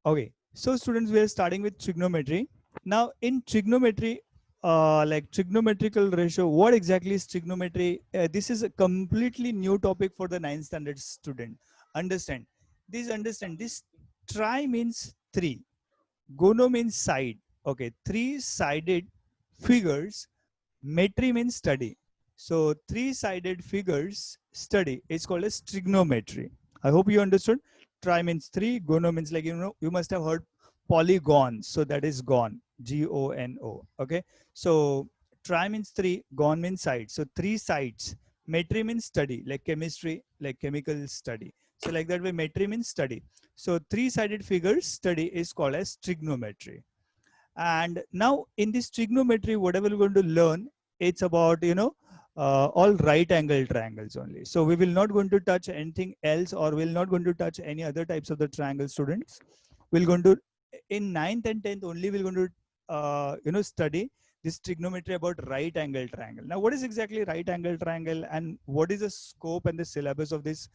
Okay, so students, we are starting with trigonometry. Now, in trigonometry, like trigonometrical ratio, what exactly is trigonometry? This is a completely new topic for the 9th standard student. Understand? This tri means three, gono means side. Okay, three-sided figures. Metry means study. So three-sided figures study is called as trigonometry. I hope you understood. Tri means three. Gono means, like, you must have heard polygon. So that is gon. G-O-N-O. Okay. So tri means three. Gon means side. So three sides. Metry means study, like chemistry, like chemical study. So like that way, metry means study. So three-sided figures study is called as trigonometry. And now in this trigonometry, whatever we're going to learn, it's about, all right angle triangles only. So we will not going to touch anything else, or we're not going to touch any other types of the triangle, students. We're going to, in 9th and 10th only, we're going to, study this trigonometry about right angle triangle. Now, what is exactly right angle triangle, and what is the scope and the syllabus of this,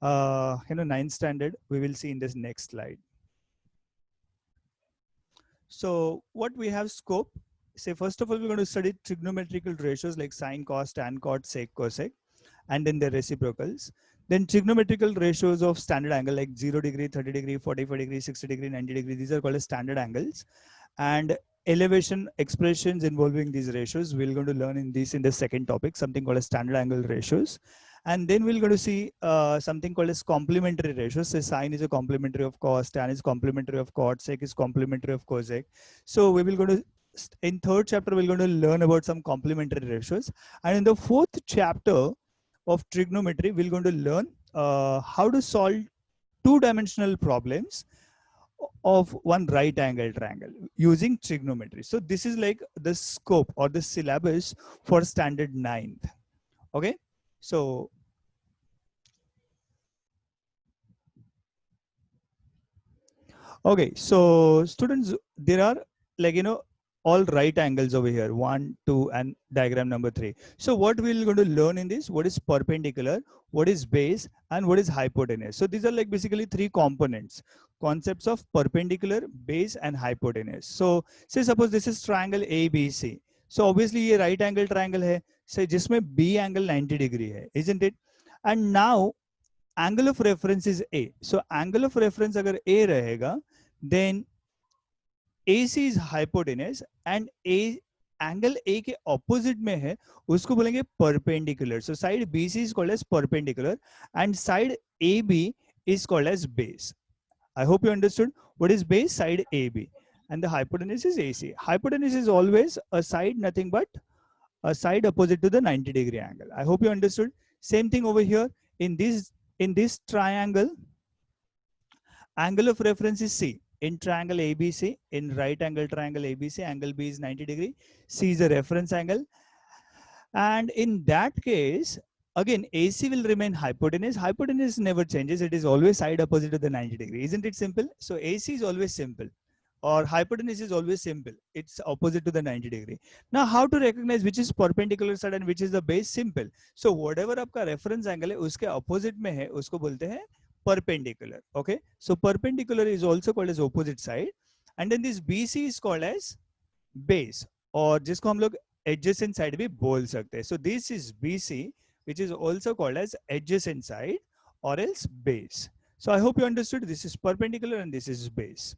9th standard? We will see in this next slide. So what we have scope, say first of all, we're going to study trigonometrical ratios like sine, cos, tan, cot, sec, cosec, and then their reciprocals. Then trigonometrical ratios of standard angle like 0 degree, 30 degree, 45 degree, 60 degree, 90 degree. These are called as standard angles. And elevation expressions involving these ratios, we're going to learn in the second topic, something called as standard angle ratios. And then we're going to see something called as complementary ratios. So sine is a complementary of cos, tan is complementary of cot, sec is complementary of cosec. So we will go to, in third chapter, we're going to learn about some complementary ratios. And in the fourth chapter of trigonometry, we're going to learn how to solve two-dimensional problems of one right angle triangle using trigonometry. So this is like the scope or the syllabus for standard 9th. Okay. So, okay. So students, there are, like, all right angles over here, 1, 2, and diagram number 3. So what we're going to learn in this, what is perpendicular, what is base, and what is hypotenuse. So these are like basically three components, concepts of perpendicular, base, and hypotenuse. So say suppose this is triangle ABC. So obviously ये right angle triangle है, say जिसमें B angle 90 degree है, isn't it? And now angle of reference is A. So angle of reference अगर A रहेगा, then AC is hypotenuse, and A angle A के opposite में है, उसको बोलेंगे perpendicular. So side BC is called as perpendicular, and side AB is called as base. I hope you understood what is base. Side AB, and the hypotenuse is AC. Hypotenuse is always a side, nothing but a side opposite to the 90 degree angle. I hope you understood. Same thing over here in this triangle. Angle of reference is C. In triangle ABC, in right angle triangle ABC, angle B is 90 degree. C is the reference angle. And in that case, again, AC will remain hypotenuse. Hypotenuse never changes. It is always side opposite to the 90 degree. Isn't it simple? So AC is always simple, or hypotenuse is always simple. It's opposite to the 90 degree. Now, how to recognize which is perpendicular side and which is the base? Simple. So whatever आपका reference angle है, उसके opposite में है, उसको बोलते हैं perpendicular. Okay. So perpendicular is also called as opposite side. And then this BC is called as base, और जिसको हम लोग adjacent side भी बोल सकते हैं. So this is BC, which is also called as adjacent side or else base. So I hope you understood. This is perpendicular and this is base.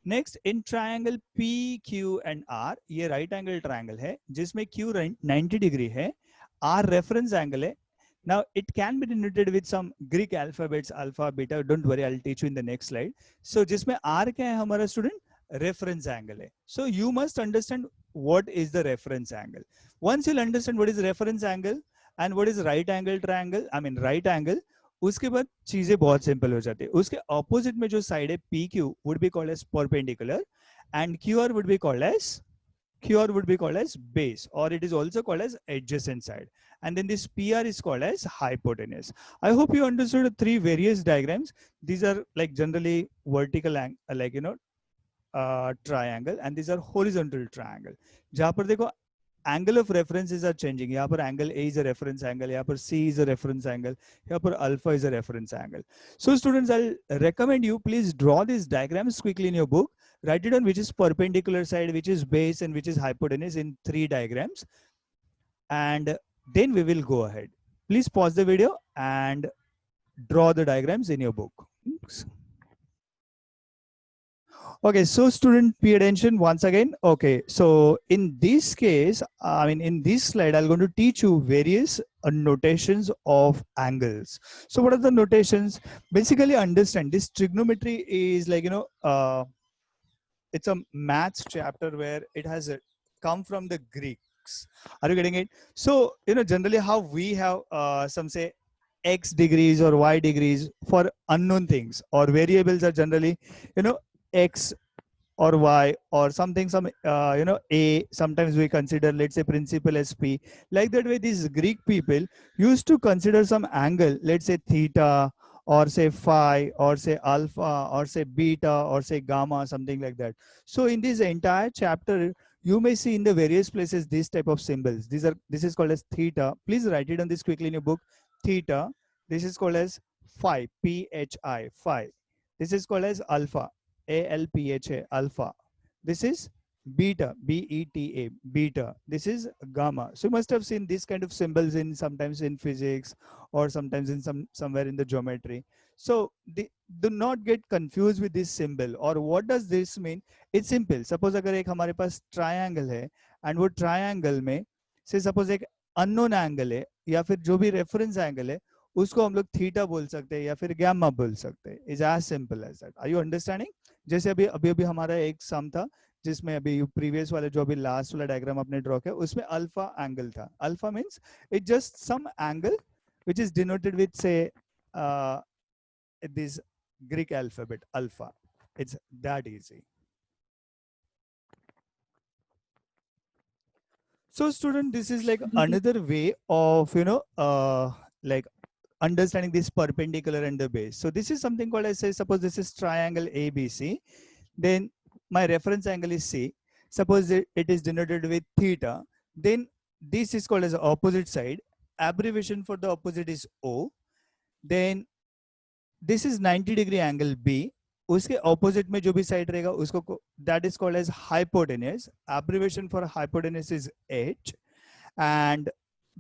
Next, in triangle P Q and R, ये right angle triangle है जिसमें Q 90 degree है, R reference angle है. Now it can be denoted with some Greek alphabets, alpha, beta. Don't worry, I'll teach you in the next slide. So जिसमें R क्या है हमारा student? Reference angle है. So you must understand what is the reference angle. Once you'll understand what is reference angle and what is right angle triangle, I mean right angle, उसके बाद चीजें बहुत simple हो जाती है. उसके ऑपोजिट में जो साइड है P Q would be called as perpendicular, and Q R would be called as base, or it is also called as adjacent side. And then this PR is called as hypotenuse. I hope you understood the three various diagrams. These are like generally vertical like triangle, and these are horizontal triangle. जहां पर देखो angle of references are changing. यहाँ पर angle A is a reference angle, यहाँ पर C is a reference angle, यहाँ पर alpha is a reference angle. So students, I'll recommend you please draw these diagrams quickly in your book. Write it on which is perpendicular side, which is base, and which is hypotenuse in 3 diagrams. And then we will go ahead. Please pause the video and draw the diagrams in your book. Oops. Okay, so student, pay attention once again. Okay, so in this case, I mean, in this slide, I'm going to teach you various notations of angles. So what are the notations? Basically, understand this trigonometry is like, it's a maths chapter where it has come from the Greeks. Are you getting it? So, generally how we have some say X degrees or Y degrees for unknown things, or variables are generally, X or Y or something, A, sometimes we consider, let's say, principal as P. Like that way, these Greek people used to consider some angle, let's say theta, or say phi, or say alpha, or say beta, or say gamma, something like that. So in this entire chapter, you may see in the various places this type of symbols. This is called as theta. Please write it on this quickly in your book. Theta. This is called as phi, P-H-I, phi. This is called as alpha, A-L-P-H-A, alpha. This is beta, B-E-T-A, beta. This is gamma. So you must have seen this kind of symbols in sometimes in physics, or sometimes in somewhere in the geometry. So do not get confused with this symbol. Or what does this mean? It's simple. Suppose अगर एक हमारे पास triangle है, and वो triangle में से suppose एक unknown angle है, या फिर जो भी reference angle है, उसको हम लोग थीटा बोल सकते हैं या फिर गैमा बोल सकते हैं. Is as simple as that. Are you understanding? जैसे अभी हमारा एक सम था, जिसमें अभी प्रीवियस वाले जो अभी लास्ट वाला डायग्राम आपने ड्रॉ किया, उसमें अल्फा एंगल था. Alpha means it just some angle which is denoted with, say, this Greek alphabet alpha. It's that easy. So student, this is like another way of, like understanding this perpendicular and the base. So this is something called, I say, suppose this is triangle ABC, then my reference angle is C. Suppose it is denoted with theta, then this is called as opposite side. Abbreviation for the opposite is O. Then this is 90-degree angle B. उसके opposite में जो भी side रहेगा उसको, that is called as hypotenuse. Abbreviation for hypotenuse is H. And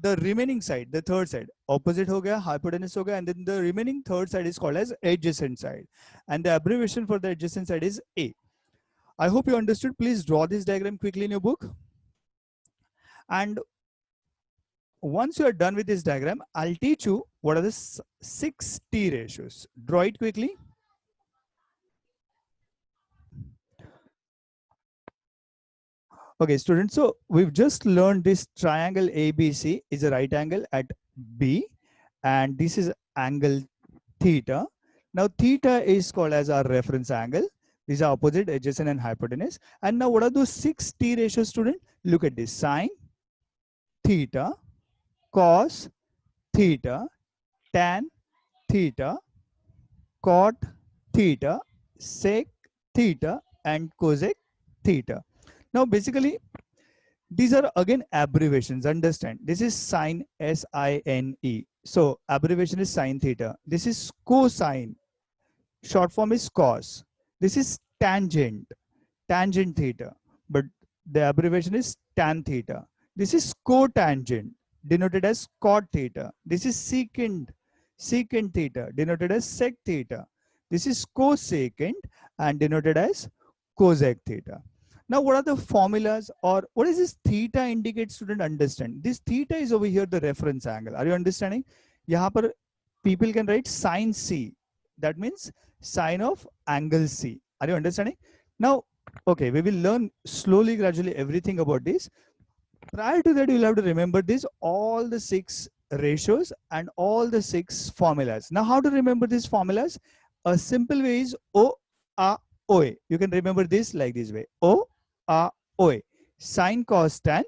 the remaining side, the third side, opposite हो गया, hypotenuse हो गया, and then the remaining third side is called as adjacent side. And the abbreviation for the adjacent side is A. I hope you understood. Please draw this diagram quickly in your book. And once you are done with this diagram, I'll teach you what are the 6 T ratios. Draw it quickly. Okay, students, so we've just learned this triangle ABC is a right angle at B, and this is angle theta. Now theta is called as our reference angle. These are opposite, adjacent, and hypotenuse. And now what are those 6 T ratios, student? Look at this: sine theta, cos theta, tan theta, cot theta, sec theta, and cosec theta. Now basically these are again abbreviations. Understand, this is sine, S-I-N-E. So abbreviation is sine theta. This is cosine, short form is cos. This is tangent, tangent theta, but the abbreviation is tan theta. This is cotangent, denoted as cot theta. This is secant, secant theta, denoted as sec theta. This is cosecant and denoted as cosec theta. Now, what are the formulas, or what is this theta indicate? Student, understand. This theta is over here the reference angle. Are you understanding? यहाँ पर people can write sine C. That means sine of angle C. Are you understanding? Now, okay, we will learn slowly, gradually everything about this. Prior to that, you'll have to remember this, all the 6 ratios and all the 6 formulas. Now, how to remember these formulas? A simple way is O, A, OA. You can remember this like this way: O, A, OA. Sine, cos, tan,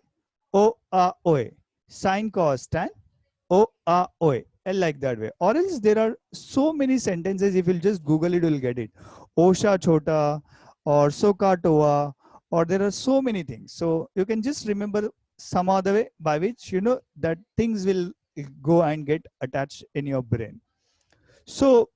O, A, OA. Sine, cos, tan, O, A, OA. And like that way. Or else there are so many sentences, if you'll just Google it, you'll get it. Osha chota, or Soka toa, or there are so many things. So you can just remember some other way by which that things will go and get attached in your brain. So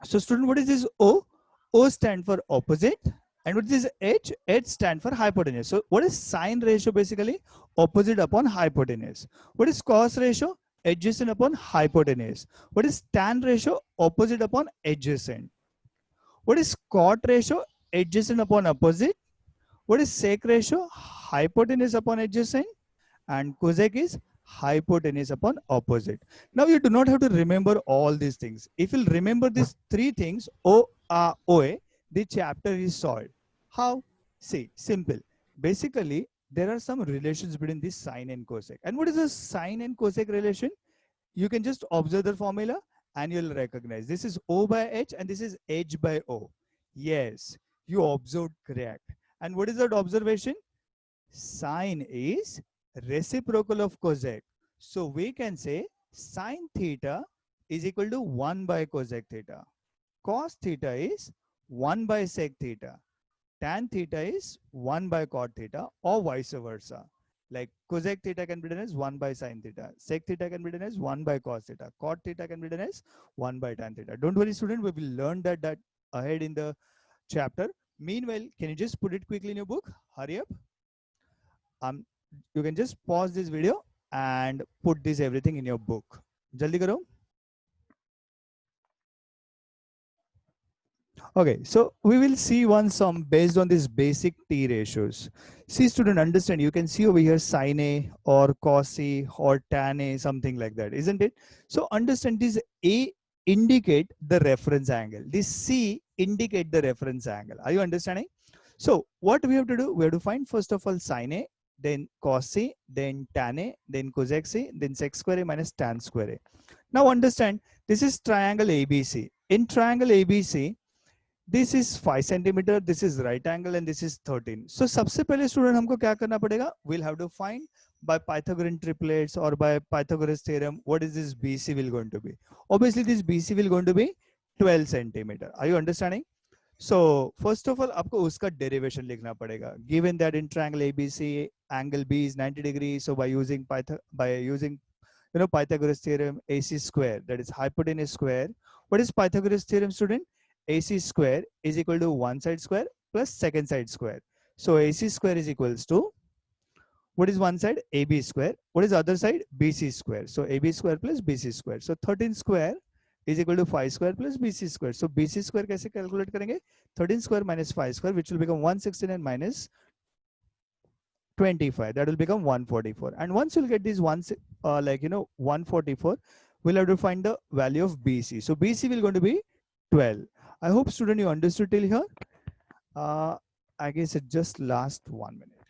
student, what is this O? O stand for opposite. And what is H? H stand for hypotenuse. So what is sine ratio? Basically opposite upon hypotenuse. What is cos ratio? Adjacent upon hypotenuse. What is tan ratio? Opposite upon adjacent. What is cot ratio? Adjacent upon opposite. What is sec ratio? Hypotenuse upon adjacent. And cosec is hypotenuse upon opposite. Now you do not have to remember all these things. If you remember these three things, OA, the chapter is solved. How? See, simple. Basically, there are some relations between this sine and cosec. And what is the sine and cosec relation? You can just observe the formula and you'll recognize this is O by H and this is H by O. Yes, you observed correct. And what is that observation? Sine is reciprocal of cosec. So we can say sine theta is equal to 1 by cosec theta. Cos theta is 1 by sec theta. Tan theta is 1 by cot theta, or vice versa. Like cosec theta can be written as 1 by sine theta. Sec theta can be written as 1 by cos theta. Cot theta can be written as 1 by tan theta. Don't worry, student. We will learn that ahead in the chapter. Meanwhile, can you just put it quickly in your book? Hurry up. You can just pause this video and put this everything in your book. Jaldi karo. Okay, so we will see one sum based on these basic T ratios. See, student, understand, you can see over here sine A or cos A or tan A, something like that, isn't it? So understand, this A indicate the reference angle. This C indicate the reference angle. Are you understanding? So what we have to do, we have to find first of all sine A, then cos A, then tan A, then cosec A, then sec square A minus tan square A. Now understand, this is triangle ABC. In triangle ABC, this is 5 centimeter, this is right angle, and this is 13. So सबसे पहले student हमको क्या करना पड़ेगा? We'll have to find by Pythagorean triplets or by Pythagoras theorem what is this BC will going to be. Obviously this BC will going to be 12 centimeter. Are you understanding? So first of all आपको उसका derivation लिखना पड़ेगा. Given that in triangle ABC angle B is 90 degrees, so by using Pythagoras theorem, AC square, that is hypotenuse square. What is Pythagoras theorem, student? AC square is equal to one side square plus second side square. So AC square is equals to, what is one side? AB square. What is the other side? BC square. So AB square plus BC square. So 13 square is equal to 5 square plus BC square. So BC square कैसे calculate करेंगे? 13 square minus 5 square, which will become 169 minus 25. That will become 144. And once you'll get this 144, we'll have to find the value of BC. So BC will going to be 12. I hope student you understood till here. I guess it just last 1 minute.